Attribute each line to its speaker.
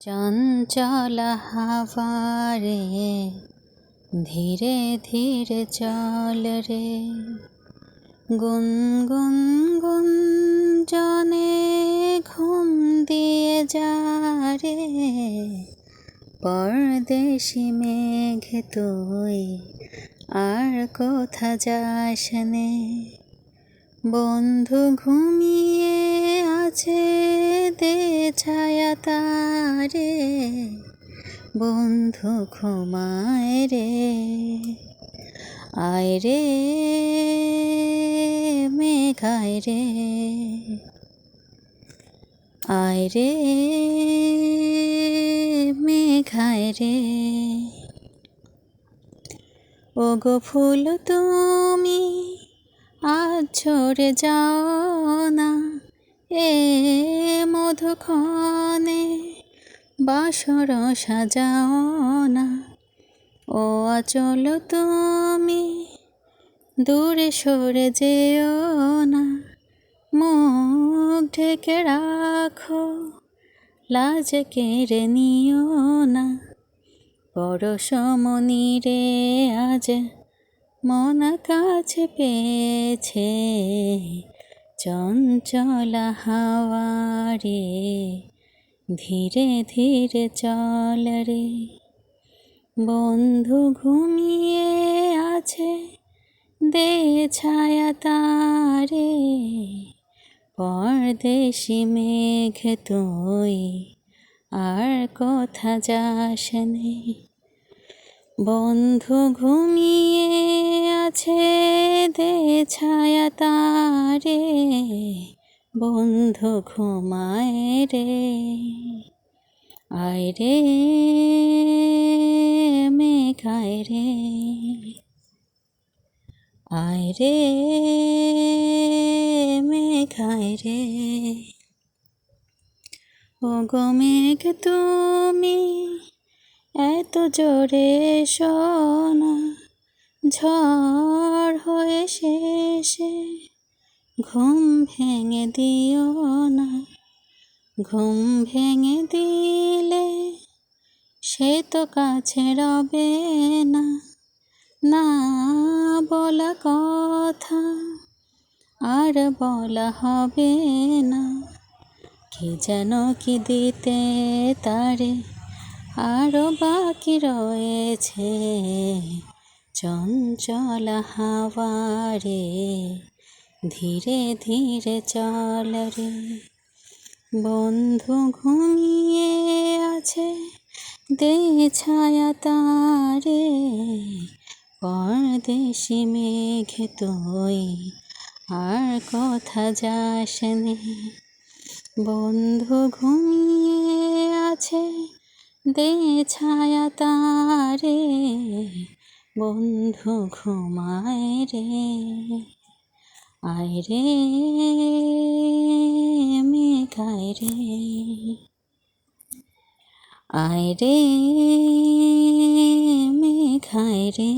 Speaker 1: চঞ্চল হাওয়া রে ধীরে ধীরে চল রে, গুনগুন গুঞ্জনে ঘুম দিয়ে যা রে, পরদেশি মেঘ তুই আর কোথা যাস নে। বন্ধু ঘুমিয়ে আছে দে ছায়া তারে, বন্ধু ঘুমায় রে। আয় রে মেঘ আয় রে, আয় রে মেঘ আয় রে। ওগো ফুল তুমি আজ ঝরে যাও না, এ মধুক্ষণে বাসর সাজাও না। ও আচল তুমি দূরে সরে যেও না, মুখ ঢেকে রাখো লাজ কেড়ে নিও না। পরশমণি রে আজ মন কাছে পেয়েছে, চঞ্চল হাওয়া রে ধীরে ধীরে চল রে। বন্ধু ঘুমিয়ে আছে দে ছায়া তারে, পরদেশি মেঘ তুই আর কোথা যাস নে। বন্ধু ঘুমিয়ে আছে দে ছায়া তারে, বন্ধু ঘুমায় রে। আয় রে মেঘ আয় রে, আয় রে মেঘ আয় রে। ওগো মেঘ তুমি এত জোরে শোনা, ঝড় হয়ে শেষে ঘুম ভেঙে দিও না। ঘুম ভেঙে দিলে সে তো কাছে রবে না, না বলা কথা আর বলা হবে না। কি যেন কি দিতে তারে আরো বাকি রয়েছে, চঞ্চল হাওয়া রে ধীরে ধীরে চল রে। বন্ধু ঘুমিয়ে আছে দে ছায়া তারে, পরদেশি মেঘ তুই আর কোথা যাস নে। বন্ধু ঘুমিয়ে আছে দে ছায়া তারে, বন্ধু ঘুমায় রে। আয় রে মেঘ আয় রে, আয় রে মেঘ আয় রে।